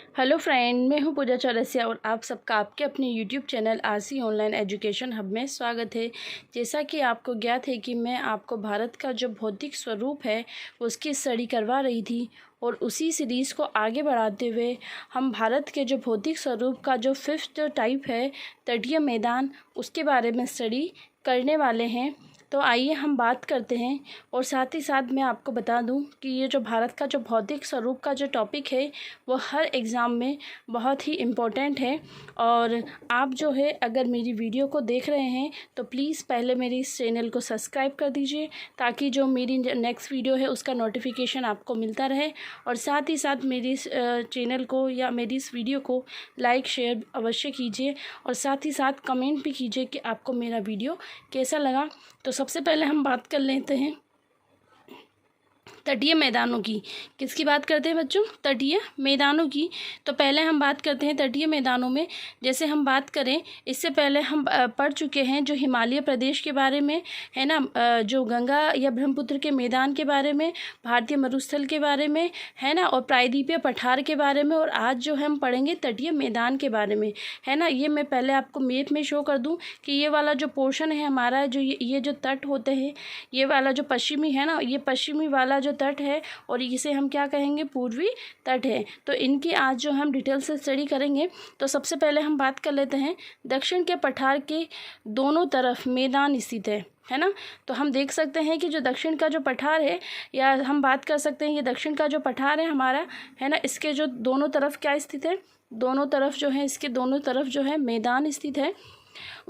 Hello friend, मैं हूं पूजा चौरसिया और आप सबका आपके अपने YouTube channel RC online education hub में स्वागत है। जैसा कि आपको ज्ञात है कि मैं आपको भारत का जो भौतिक स्वरूप है उसकी स्टडी करवा रही थी और उसी सीरीज़ को आगे बढ़ाते हुए हम भारत के जो भौतिक स्वरूप का जो 5th टाइप है तटीय मैदान, उसके बारे में स्टडी करने वाले हैं। तो आइए हम बात करते हैं। और साथ ही साथ मैं आपको बता दूं कि ये जो भारत का जो भौतिक स्वरूप का जो टॉपिक है वो हर एग्ज़ाम में बहुत ही इम्पोर्टेंट है। और आप जो है अगर मेरी वीडियो को देख रहे हैं तो प्लीज़ पहले मेरे इस चैनल को सब्सक्राइब कर दीजिए ताकि जो मेरी नेक्स्ट वीडियो है उसका नोटिफिकेशन आपको मिलता रहे। और साथ ही साथ मेरी इस चैनल को या मेरी इस वीडियो को लाइक शेयर अवश्य कीजिए और साथ ही साथ कमेंट भी कीजिए कि आपको मेरा वीडियो कैसा लगा। तो सबसे पहले हम बात कर लेते हैं तटीय मैदानों की। किसकी बात करते हैं बच्चों? तटीय मैदानों की। तो पहले हम बात करते हैं तटीय मैदानों में। जैसे हम बात करें, इससे पहले हम पढ़ चुके हैं जो हिमालय प्रदेश के बारे में है ना, जो गंगा या ब्रह्मपुत्र के मैदान के बारे में, भारतीय मरुस्थल के बारे में है ना, और प्रायद्वीपीय पठार के बारे में। और आज जो है हम पढ़ेंगे तटीय मैदान के बारे में है ना। ये मैं पहले आपको मैप में शो कर दूँ कि ये वाला जो पोर्शन है हमारा, जो ये जो तट होते हैं, ये वाला जो पश्चिमी है ना, ये पश्चिमी वाला जो तट है और इसे हम क्या कहेंगे? पूर्वी तट है। तो इनकी आज जो हम डिटेल से स्टडी करेंगे। तो सबसे पहले हम बात कर लेते हैं, दक्षिण के पठार के दोनों तरफ मैदान स्थित है ना। तो हम देख सकते हैं कि जो दक्षिण का जो पठार है, या हम बात कर सकते हैं ये दक्षिण का जो पठार है हमारा है ना, इसके जो दोनों तरफ क्या स्थित है? दोनों तरफ जो है, इसके दोनों तरफ जो है मैदान स्थित है।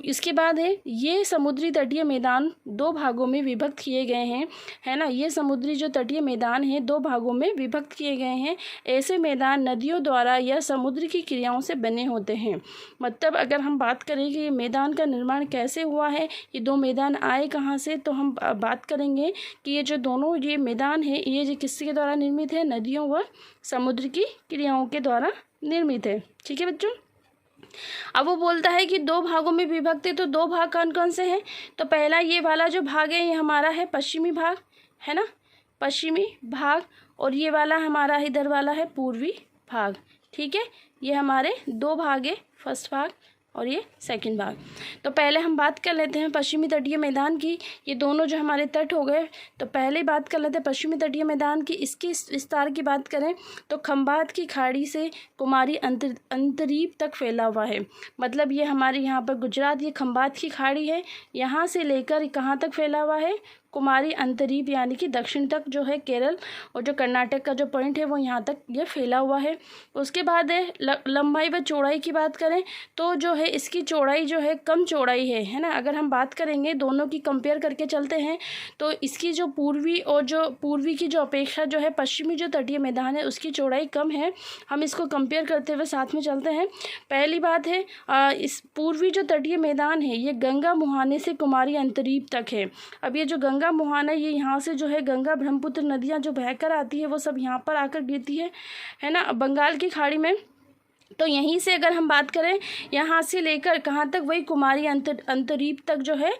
इसके बाद है, ये समुद्री तटीय मैदान दो भागों में विभक्त किए गए हैं है ना। ये समुद्री जो तटीय मैदान है दो भागों में विभक्त किए गए हैं। ऐसे मैदान नदियों द्वारा या समुद्र की क्रियाओं से बने होते हैं। मतलब अगर हम बात करें कि ये मैदान का निर्माण कैसे हुआ है, ये दो मैदान आए कहाँ से, तो हम बात करेंगे कि ये जो दोनों ये मैदान है ये जो किसके द्वारा निर्मित है? नदियों व समुद्र की क्रियाओं के द्वारा निर्मित है। ठीक है बच्चों। अब वो बोलता है कि दो भागों में विभक्त है, तो दो भाग कौन कौन से हैं? तो पहला ये वाला जो भाग है ये हमारा है पश्चिमी भाग है ना, पश्चिमी भाग। और ये वाला हमारा इधर वाला है पूर्वी भाग। ठीक है, ये हमारे दो भाग है, फर्स्ट भाग और ये सेकंड भाग। तो पहले हम बात कर लेते हैं पश्चिमी तटीय मैदान की। ये दोनों जो हमारे तट हो गए, तो पहले बात कर लेते हैं पश्चिमी तटीय मैदान की। इसकी विस्तार की बात करें तो खंबात की खाड़ी से कुमारी अंतरीप तक फैला हुआ है। मतलब ये हमारे यहाँ पर गुजरात, ये खंबात की खाड़ी है, यहाँ से लेकर कहाँ तक फैला हुआ है? कुमारी अंतरीप, यानी कि दक्षिण तक जो है केरल और जो कर्नाटक का जो पॉइंट है वो यहाँ तक ये फैला हुआ है। उसके बाद है लंबाई व चौड़ाई की बात करें तो जो है इसकी चौड़ाई जो है कम चौड़ाई है ना। अगर हम बात करेंगे दोनों की कंपेयर करके चलते हैं तो इसकी जो पूर्वी की जो अपेक्षा जो है पश्चिमी जो तटीय मैदान है उसकी चौड़ाई कम है। हम इसको कंपेयर करते हुए साथ में चलते हैं। पहली बात है, इस पूर्वी जो तटीय मैदान है ये गंगा मुहाने से कुमारी अंतरीप तक है। अब ये जो गंगा मुहाना, ये यहाँ से जो है गंगा ब्रह्मपुत्र नदियाँ जो बहकर आती है वो सब यहाँ पर आकर गिरती है ना, बंगाल की खाड़ी में। तो यहीं से अगर हम बात करें, यहाँ से लेकर कहाँ तक? वही कुमारी अंतरीप तक जो है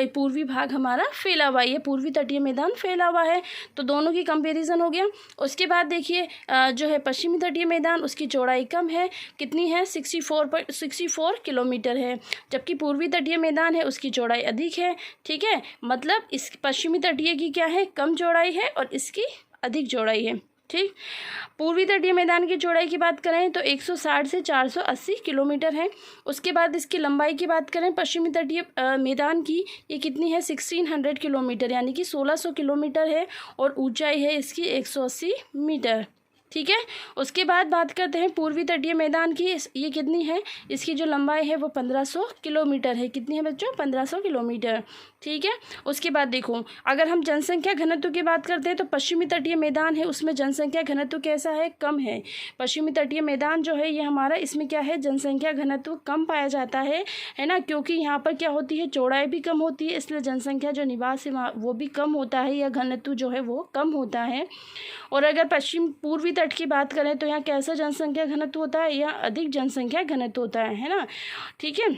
पूर्वी भाग हमारा फैला हुआ है, ये पूर्वी तटीय मैदान फैला हुआ है। तो दोनों की कंपैरिजन हो गया। उसके बाद देखिए जो है पश्चिमी तटीय मैदान, उसकी चौड़ाई कम है। कितनी है? 64 किलोमीटर है। जबकि पूर्वी तटीय मैदान है उसकी चौड़ाई अधिक है। ठीक है, मतलब इस पश्चिमी तटीय की क्या है? कम चौड़ाई है और इसकी अधिक चौड़ाई है। ठीक, पूर्वी तटीय मैदान की चौड़ाई की बात करें तो 160 से 480 किलोमीटर है। उसके बाद इसकी लंबाई की बात करें पश्चिमी तटीय मैदान की, ये कितनी है? 1600 किलोमीटर, यानी कि 1600 किलोमीटर है। और ऊंचाई है इसकी 180 मीटर। ठीक है, उसके बाद बात करते हैं पूर्वी तटीय मैदान की। ये कितनी है? इसकी जो लंबाई है वो 1500 किलोमीटर है। कितनी है बच्चों? 1500 किलोमीटर। ठीक है, उसके बाद देखो, अगर हम जनसंख्या घनत्व की बात करते हैं तो पश्चिमी तटीय मैदान है उसमें जनसंख्या घनत्व कैसा है? कम है। पश्चिमी तटीय मैदान जो है ये हमारा, इसमें क्या है? जनसंख्या घनत्व कम पाया जाता है ना, क्योंकि यहाँ पर क्या होती है? चौड़ाई भी कम होती है, इसलिए जनसंख्या जो निवास है वो भी कम होता है, या घनत्व जो है वो कम होता है। और अगर पूर्वी तट की बात करें तो यहाँ कैसा जनसंख्या घनत्व होता है? यहाँ अधिक जनसंख्या घनत्व होता है ना। ठीक है,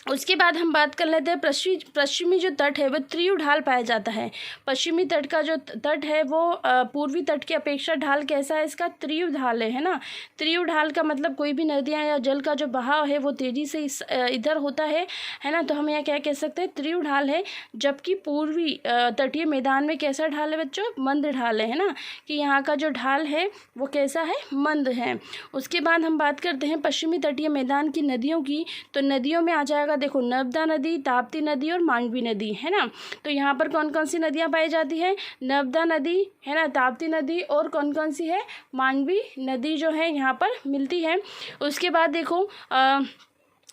उसके बाद हम बात कर लेते हैं पश्चिमी जो तट है वो त्रियुण ढाल पाया जाता है। पश्चिमी तट का जो तट है वो पूर्वी तट की अपेक्षा ढाल कैसा है इसका, त्रियुण ढाल है ना। त्रियुण ढाल का मतलब कोई भी नदियाँ या जल का जो बहाव है वो तेज़ी से इधर होता है ना, तो हम यहाँ क्या कह सकते हैं, त्रियुण ढाल है। जबकि पूर्वी तटीय मैदान में कैसा ढाल है बच्चों, मंद ढाल है ना, कि यहाँ का जो ढाल है वो कैसा है, मंद है। उसके बाद हम बात करते हैं पश्चिमी तटीय मैदान की नदियों की, तो नदियों में आ जाएगा देखो नर्मदा नदी, ताप्ती नदी और मांडवी नदी, है ना। तो यहाँ पर कौन कौन सी नदियाँ पाई जाती हैं, नर्मदा नदी है ना, ताप्ती नदी और कौन कौन सी है, मांडवी नदी जो है यहाँ पर मिलती है। उसके बाद देखो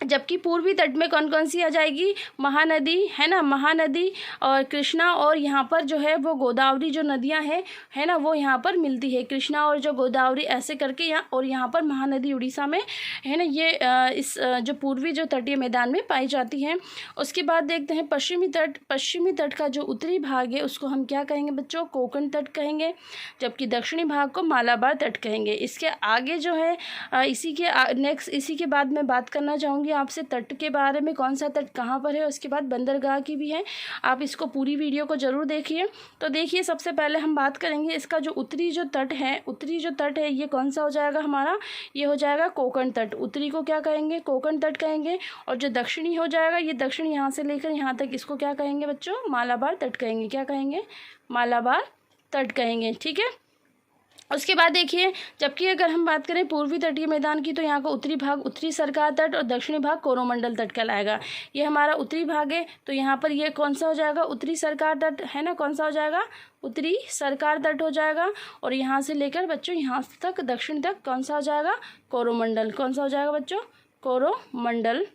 जबकि पूर्वी तट में कौन कौन सी आ जाएगी, महानदी है ना, महानदी और कृष्णा और यहाँ पर जो है वो गोदावरी जो नदियाँ हैं है ना, वो यहाँ पर मिलती है। कृष्णा और जो गोदावरी ऐसे करके यहाँ, और यहाँ पर महानदी उड़ीसा में है ना, ये इस जो पूर्वी जो तटीय मैदान में पाई जाती है। उसके बाद देखते हैं पश्चिमी तट का जो उत्तरी भाग है उसको हम क्या कहेंगे बच्चों, कोंकण तट कहेंगे, जबकि दक्षिणी भाग को मालाबार तट कहेंगे। इसके आगे जो है इसी के बाद मैं बात करना चाहूँगी आपसे तट के बारे में, कौन सा तट कहाँ पर है, उसके बाद बंदरगाह की भी है। आप इसको पूरी वीडियो को ज़रूर देखिए। तो देखिए सबसे पहले हम बात करेंगे इसका जो उत्तरी जो तट है ये कौन सा हो जाएगा हमारा, ये हो जाएगा कोंकण तट। उत्तरी को क्या कहेंगे, कोंकण तट कहेंगे। और जो दक्षिणी हो जाएगा, ये दक्षिण यहाँ से लेकर यहाँ तक, इसको क्या कहेंगे बच्चों, मालाबार तट कहेंगे। क्या कहेंगे, मालाबार तट कहेंगे, ठीक है। उसके बाद देखिए, जबकि अगर हम बात करें पूर्वी तटीय मैदान की, तो यहाँ का उत्तरी भाग उत्तरी सरकार तट और दक्षिणी भाग कोरोमंडल तट कहलाएगा। ये हमारा उत्तरी भाग है, तो यहाँ पर ये कौन सा हो जाएगा, उत्तरी सरकार तट है ना, कौन सा हो जाएगा, उत्तरी सरकार तट हो जाएगा। और यहाँ से लेकर बच्चों यहाँ तक दक्षिण तक कौन सा हो जाएगा, कोरोमंडल। कौन सा हो जाएगा बच्चों, कोरोमंडल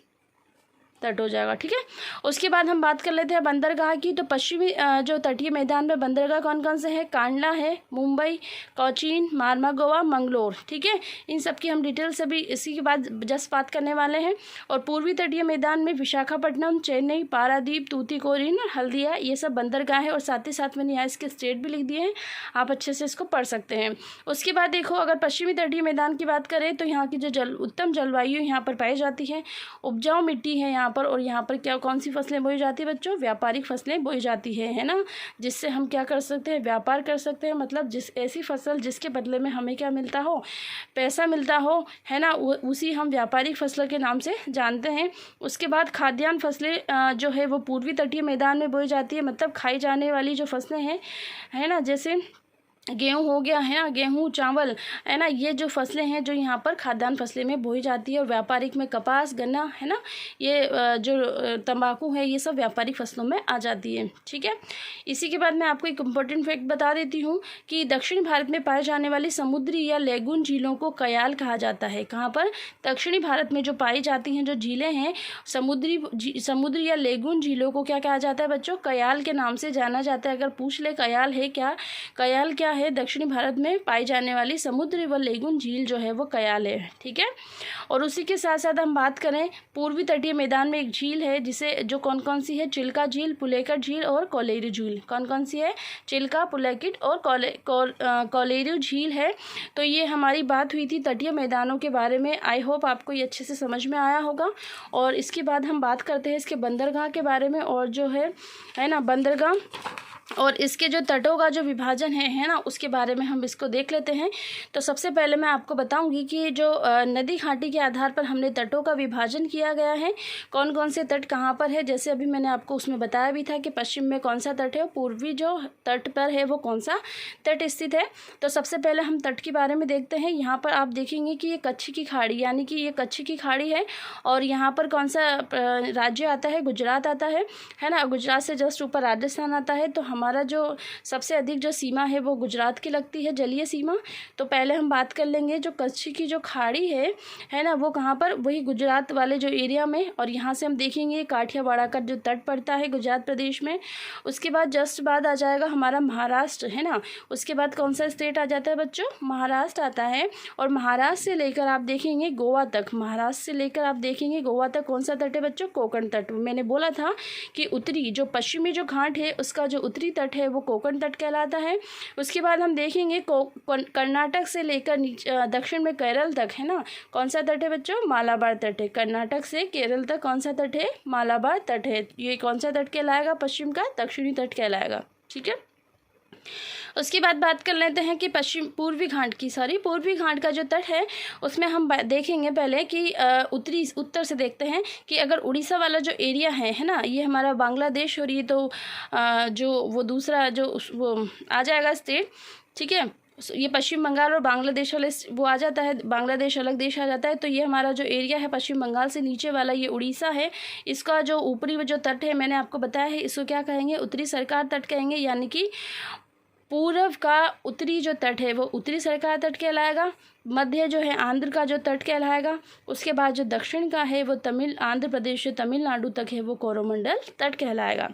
तट हो जाएगा, ठीक है। उसके बाद हम बात कर लेते हैं बंदरगाह की। तो पश्चिमी जो तटीय मैदान में बंदरगाह कौन कौन से हैं, कांडला है, मुंबई, कोचीन, मार्मागोवा, मंगलोर, ठीक है। इन सब की हम डिटेल से भी इसी के बाद जस्ट बात करने वाले हैं। और पूर्वी तटीय मैदान में विशाखापट्टनम, चेन्नई, पारादीप, तूतीकोरिन और हल्दिया, ये सब बंदरगाह है। और साथ ही साथ मैंने यहाँ इसके स्टेट भी लिख दिए हैं, आप अच्छे से इसको पढ़ सकते हैं। उसके बाद देखो, अगर पश्चिमी तटीय मैदान की बात करें तो यहाँ की जो उत्तम जलवायु यहाँ पर पाई जाती है, उपजाऊ मिट्टी है यहाँ पर। और यहाँ पर क्या कौन सी फसलें बोई जाती है बच्चों, व्यापारिक फसलें बोई जाती है ना, जिससे हम क्या कर सकते हैं, व्यापार कर सकते हैं। मतलब ऐसी फसल जिसके बदले में हमें क्या मिलता हो, पैसा मिलता हो, है ना, उसी हम व्यापारिक फसल के नाम से जानते हैं। उसके बाद खाद्यान्न फसलें जो है वो पूर्वी तटीय मैदान में बोई जाती है। मतलब खाई जाने वाली जो फसलें हैं, है ना, जैसे गेहूँ हो गया है ना, गेहूँ, चावल, है ना, ये जो फसलें हैं जो यहाँ पर खाद्यान्न फसलें में बोई जाती है। और व्यापारिक में कपास, गन्ना, है ना, ये जो तंबाकू है, ये सब व्यापारिक फसलों में आ जाती है, ठीक है। इसी के बाद मैं आपको एक इम्पोर्टेंट फैक्ट बता देती हूँ कि दक्षिणी भारत में पाए जाने वाली समुद्री या लेगून झीलों को कयाल कहा जाता है। कहाँ पर, दक्षिणी भारत में जो पाई जाती हैं जो झीलें हैं, समुद्री या लेगून झीलों को क्या कहा जाता है बच्चों, कयाल के नाम से जाना जाता है। अगर पूछ ले कयाल है क्या, कयाल क्या है, दक्षिणी भारत में पाई जाने वाली समुद्री व लेगून झील जो है वो कयाल है, ठीक है। और उसी के साथ साथ हम बात करें, पूर्वी तटीय मैदान में एक झील है जिसे जो कौन कौन सी है, चिल्का झील, पुलेकर झील और कोलेरू झील। कौन कौन सी है, चिल्का, पुलेकिट और कोलेरू झील है। तो ये हमारी बात हुई थी तटीय मैदानों के बारे में। आई होप आपको ये अच्छे से समझ में आया होगा। और इसके बाद हम बात करते हैं इसके बंदरगाह के बारे में, और जो है ना बंदरगाह और इसके जो तटों का जो विभाजन है ना, उसके बारे में हम इसको देख लेते हैं। तो सबसे पहले मैं आपको बताऊंगी कि जो नदी घाटी के आधार पर हमने तटों का विभाजन किया गया है, कौन कौन से तट कहाँ पर है। जैसे अभी मैंने आपको उसमें बताया भी था कि पश्चिम में कौन सा तट है, पूर्वी जो तट पर है वो कौन सा तट स्थित है। तो सबसे पहले हम तट के बारे में देखते हैं। यहाँ पर आप देखेंगे कि ये कच्छ की खाड़ी, यानी कि ये कच्छ की खाड़ी है। और यहाँ पर कौन सा राज्य आता है, गुजरात आता है ना। गुजरात से जस्ट ऊपर राजस्थान आता है। तो हमारा जो सबसे अधिक जो सीमा है वो गुजरात की लगती है, जलीय सीमा। तो पहले हम बात कर लेंगे जो कच्छ की जो खाड़ी है ना, वो कहाँ पर, वही गुजरात वाले जो एरिया में। और यहाँ से हम देखेंगे काठियावाड़ का जो तट पड़ता है गुजरात प्रदेश में। उसके बाद जस्ट बाद आ जाएगा हमारा महाराष्ट्र, है ना। उसके बाद कौन सा स्टेट आ जाता है बच्चों, महाराष्ट्र आता है। और महाराष्ट्र से लेकर आप देखेंगे गोवा तक, महाराष्ट्र से लेकर आप देखेंगे गोवा तक कौन सा तट है बच्चों, कोंकण तट। मैंने बोला था कि उत्तरी जो पश्चिमी जो घाट है उसका जो उत्तरी उत्तरी तट है वो कोंकण तट कहलाता है। उसके बाद हम देखेंगे कर्नाटक से लेकर दक्षिण में केरल तक है ना, कौन सा तट है बच्चों? मालाबार तट है। कर्नाटक से केरल तक कौन सा तट है? मालाबार तट है। ये कौन सा तट कहलाएगा? पश्चिम का दक्षिणी तट कहलाएगा। ठीक है। उसके बाद बात कर लेते हैं कि पूर्वी घाट का जो तट है उसमें हम देखेंगे पहले कि उत्तर से देखते हैं कि अगर उड़ीसा वाला जो एरिया है ना, ये हमारा बांग्लादेश और ये तो जो वो दूसरा जो वो आ जाएगा स्टेट, ठीक है, ये पश्चिम बंगाल और बांग्लादेश वाले वो आ जाता है, बांग्लादेश अलग देश आ जाता है। तो ये हमारा जो एरिया है पश्चिम बंगाल से नीचे वाला ये उड़ीसा है, इसका जो ऊपरी जो तट है मैंने आपको बताया है, इसको क्या कहेंगे? उत्तरी सरकार तट कहेंगे। यानी कि पूर्व का उत्तरी जो तट है वो उत्तरी सरकार तट कहलाएगा। मध्य जो है आंध्र का जो तट कहलाएगा। उसके बाद जो दक्षिण का है वो आंध्र प्रदेश से तमिलनाडु तक है वो कोरोमंडल तट कहलाएगा।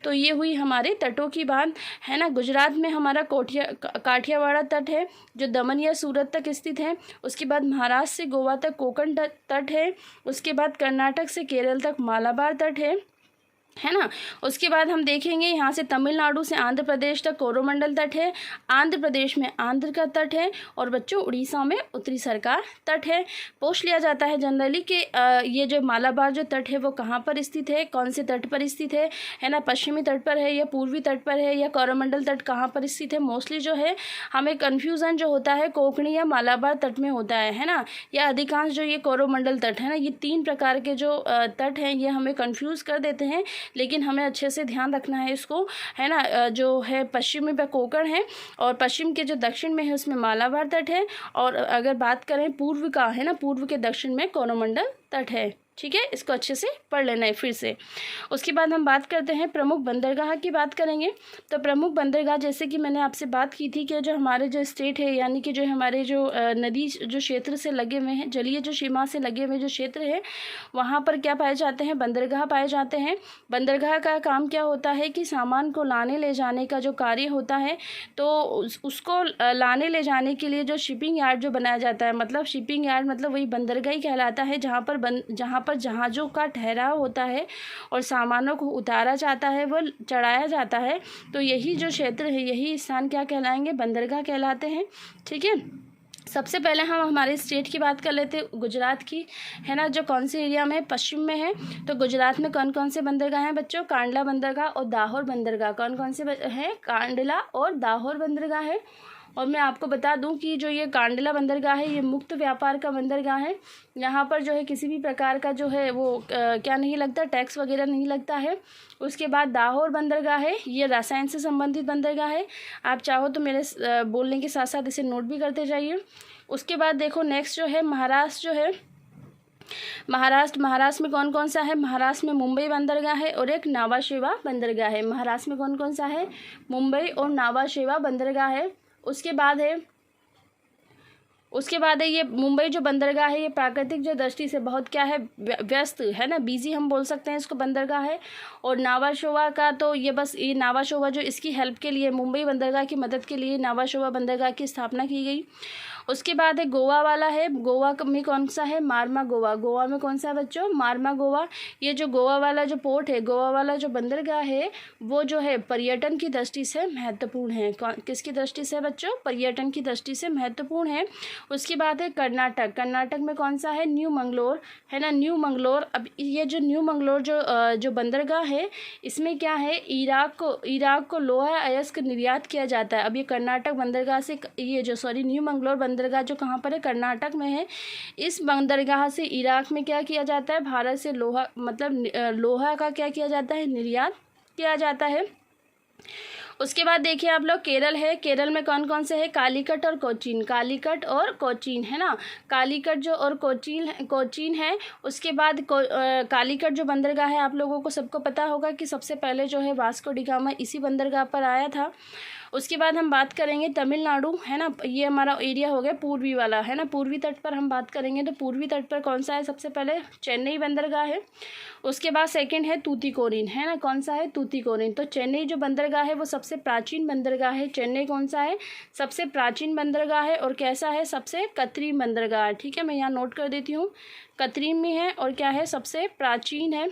तो ये हुई हमारे तटों की बात है ना। गुजरात में हमारा काठियावाड़ तट है जो दमन या सूरत तक स्थित है। उसके बाद महाराष्ट्र से गोवा तक कोंकण तट है। उसके बाद कर्नाटक से केरल तक मालाबार तट है ना। उसके बाद हम देखेंगे यहाँ से तमिलनाडु से आंध्र प्रदेश तक कोरोमंडल तट है। आंध्र प्रदेश में आंध्र का तट है और बच्चों उड़ीसा में उत्तरी सरकार तट है। पूछ लिया जाता है जनरली कि ये जो मालाबार जो तट है वो कहाँ पर स्थित है, कौन से तट पर स्थित है ना, पश्चिमी तट पर है या पूर्वी तट पर है या कोरोमंडल तट कहाँ पर स्थित है। मोस्टली जो है हमें कन्फ्यूज़न जो होता है कोंकणी या मालाबार तट में होता है ना, या अधिकांश जो ये कोरोमंडल तट है ना, ये 3 प्रकार के जो तट हैं ये हमें कन्फ्यूज़ कर देते हैं। लेकिन हमें अच्छे से ध्यान रखना है इसको, है ना। जो है पश्चिमी पे कोंकण है और पश्चिम के जो दक्षिण में है उसमें मालाबार तट है। और अगर बात करें पूर्व का है ना, पूर्व के दक्षिण में कोरोमंडल तट है। ठीक है, इसको अच्छे से पढ़ लेना है फिर से। उसके बाद हम बात करते हैं प्रमुख बंदरगाह की बात करेंगे। तो प्रमुख बंदरगाह जैसे कि मैंने आपसे बात की थी कि जो हमारे जो स्टेट है यानी कि जो हमारे जो नदी जो क्षेत्र से लगे हुए हैं, जलीय जो सीमा से लगे हुए जो क्षेत्र है वहाँ पर क्या पाए जाते हैं? बंदरगाह पाए जाते हैं। बंदरगाह का काम क्या होता है कि सामान को लाने ले जाने का जो कार्य होता है, तो उसको लाने ले जाने के लिए जो शिपिंग यार्ड जो बनाया जाता है, मतलब शिपिंग यार्ड मतलब वही बंदरगाह ही कहलाता है जहाँ पर जहाज़ों का ठहराव होता है और सामानों को उतारा जाता है, वो चढ़ाया जाता है। तो यही जो क्षेत्र है, यही स्थान क्या कहलाएंगे? बंदरगाह कहलाते हैं। ठीक है। सबसे पहले हम हमारे स्टेट की बात कर लेते हैं, गुजरात की, है ना, जो कौन से एरिया में पश्चिम में है। तो गुजरात में कौन कौन से बंदरगाह हैं बच्चों? कांडला बंदरगाह और दाहोर बंदरगाह। कौन कौन से हैं? कांडला और दाहोर बंदरगाह है। और मैं आपको बता दूं कि जो ये कांडला बंदरगाह है ये मुक्त व्यापार का बंदरगाह है। यहाँ पर जो है किसी भी प्रकार का जो है वो क्या नहीं लगता, टैक्स वगैरह नहीं लगता है। उसके बाद दाहोर बंदरगाह है, ये रसायन से संबंधित बंदरगाह है। आप चाहो तो मेरे बोलने के साथ साथ इसे नोट भी करते जाइए। उसके बाद देखो नेक्स्ट जो है महाराष्ट्र जो है, महाराष्ट्र में कौन कौन सा है? महाराष्ट्र में मुंबई बंदरगाह है और एक नावा शेवा बंदरगाह है। महाराष्ट्र में कौन कौन सा है? मुंबई और नावा शेवा बंदरगाह है। उसके बाद है ये मुंबई जो बंदरगाह है ये प्राकृतिक जो दृष्टि से बहुत क्या है? व्यस्त है ना, बिजी हम बोल सकते हैं इसको बंदरगाह है। और नावा शोवा का तो ये बस ये नावा शोवा जो इसकी हेल्प के लिए, मुंबई बंदरगाह की मदद के लिए नावा शोवा बंदरगाह की स्थापना की गई। उसके बाद है गोवा वाला है। गोवा में कौन सा है? मार्मा गोवा। गोवा में कौन सा है बच्चों? मार्मा गोवा। ये जो गोवा वाला जो पोर्ट है, गोवा वाला जो बंदरगाह है वो जो है पर्यटन की दृष्टि से महत्वपूर्ण है। किसकी दृष्टि से बच्चों? पर्यटन की दृष्टि से महत्वपूर्ण है। उसके बाद है कर्नाटक। कर्नाटक में कौन सा है? न्यू मंगलोर, है ना, न्यू मंगलोर। अब ये जो न्यू मंगलोर जो बंदरगाह है इसमें क्या है? इराक को लोहा अयस्क निर्यात किया जाता है। अब ये कर्नाटक बंदरगाह से न्यू मंगलोर बंदरगाह जो कहाँ पर है? कर्नाटक में है। इस बंदरगाह से इराक में क्या किया जाता है? भारत से लोहा, मतलब लोहा का क्या किया जाता है? निर्यात किया जाता है। उसके बाद देखिए आप लोग केरल है। केरल में कौन कौन से है? कालीकट और कोचीन। कालीकट और कोचीन, है ना। कालीकट जो और कोचीन है। उसके बाद कालीकट जो बंदरगाह है आप लोगों को सबको पता होगा कि सबसे पहले जो है वास्को डी गामा इसी बंदरगाह पर आया था। उसके बाद हम बात करेंगे तमिलनाडु, है ना, ये हमारा एरिया हो गया पूर्वी वाला, है ना। पूर्वी तट पर हम बात करेंगे तो पूर्वी तट पर कौन सा है? सबसे पहले चेन्नई बंदरगाह है। उसके बाद सेकंड है तूतीकोरिन, है ना। कौन सा है? तूतीकोरिन। तो चेन्नई जो बंदरगाह है वो सबसे प्राचीन बंदरगाह है। चेन्नई कौन सा है? सबसे प्राचीन बंदरगाह है। और कैसा है? सबसे कृत्रिम बंदरगाह। ठीक है, मैं यहाँ नोट कर देती हूँ। कृत्रिम में है और क्या है? सबसे प्राचीन है।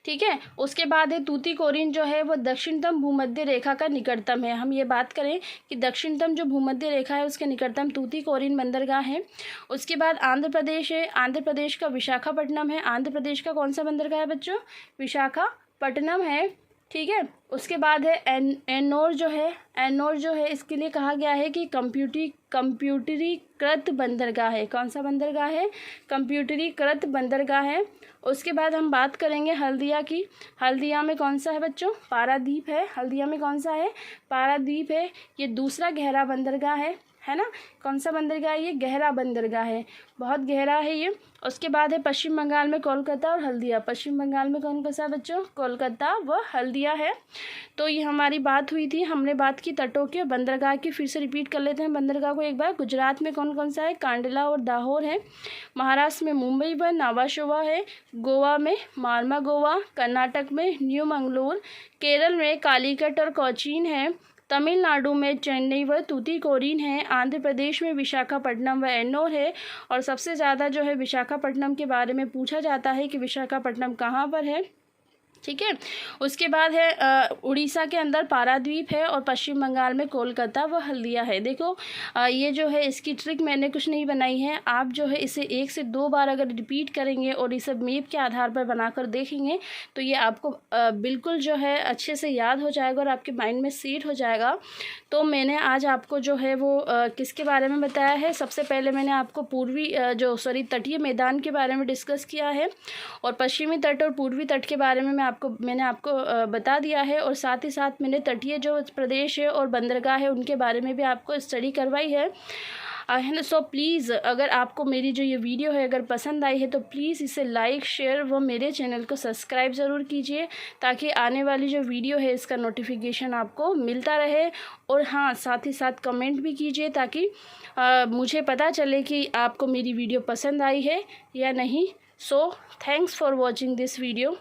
ठीक है। उसके बाद है तूतीकोरिन जो है वो दक्षिणतम भूमध्य रेखा का निकटतम है। हम ये बात करें कि दक्षिणतम जो भूमध्य रेखा है उसके निकटतम तूतीकोरिन बंदरगाह है। उसके बाद आंध्र प्रदेश है, आंध्र प्रदेश का विशाखापट्टनम है। आंध्र प्रदेश का कौन सा बंदरगाह है बच्चों? विशाखापट्टनम है। ठीक है। उसके बाद है एन्नोर जो है, एन्नोर जो है इसके लिए कहा गया है कि कंप्यूटरीकृत बंदरगाह है। कौन सा बंदरगाह है? कंप्यूटरीकृत बंदरगाह है। उसके बाद हम बात करेंगे हल्दिया की। हल्दिया में कौन सा है बच्चों? पारादीप है। हल्दिया में कौन सा है? पारादीप है। ये दूसरा गहरा बंदरगाह है ना। कौन सा बंदरगाह है ये? गहरा बंदरगाह है, बहुत गहरा है ये। उसके बाद है पश्चिम बंगाल में कोलकाता और हल्दिया। पश्चिम बंगाल में कौन सा बच्चों? कोलकाता व हल्दिया है। तो ये हमारी बात हुई थी, हमने बात की तटों की और बंदरगाह की। फिर से रिपीट कर लेते हैं बंदरगाह को एक बार। गुजरात में कौन कौन सा है? कांडला और दाहोर है। महाराष्ट्र में मुंबई व नावाशोवा है। गोवा में मालमा गोवा। कर्नाटक में न्यू मंगलोर। केरल में कालीकट और कोचीन है। तमिलनाडु में चेन्नई व तूतीकोरिन है। आंध्र प्रदेश में विशाखापट्टनम व एन्नोर है। और सबसे ज़्यादा जो है विशाखापट्टनम के बारे में पूछा जाता है कि विशाखापट्टनम कहाँ पर है। ठीक है। उसके बाद है उड़ीसा के अंदर पारादीप है और पश्चिम बंगाल में कोलकाता व हल्दिया है। देखो ये जो है इसकी ट्रिक मैंने कुछ नहीं बनाई है, आप जो है इसे 1 से 2 बार अगर रिपीट करेंगे और इसे मैप के आधार पर बनाकर देखेंगे तो ये आपको बिल्कुल जो है अच्छे से याद हो जाएगा और आपके माइंड में सेट हो जाएगा। तो मैंने आज आपको जो है वो किसके बारे में बताया है? सबसे पहले मैंने आपको तटीय मैदान के बारे में डिस्कस किया है और पश्चिमी तट और पूर्वी तट के बारे में मैंने आपको बता दिया है। और साथ ही साथ मैंने तटीय जो प्रदेश है और बंदरगाह है उनके बारे में भी आपको स्टडी करवाई है ना। सो प्लीज़ अगर आपको मेरी जो ये वीडियो है अगर पसंद आई है तो प्लीज़ इसे लाइक शेयर व मेरे चैनल को सब्सक्राइब ज़रूर कीजिए ताकि आने वाली जो वीडियो है इसका नोटिफिकेशन आपको मिलता रहे। और हाँ, साथ ही साथ कमेंट भी कीजिए ताकि मुझे पता चले कि आपको मेरी वीडियो पसंद आई है या नहीं। So thanks for watching this video.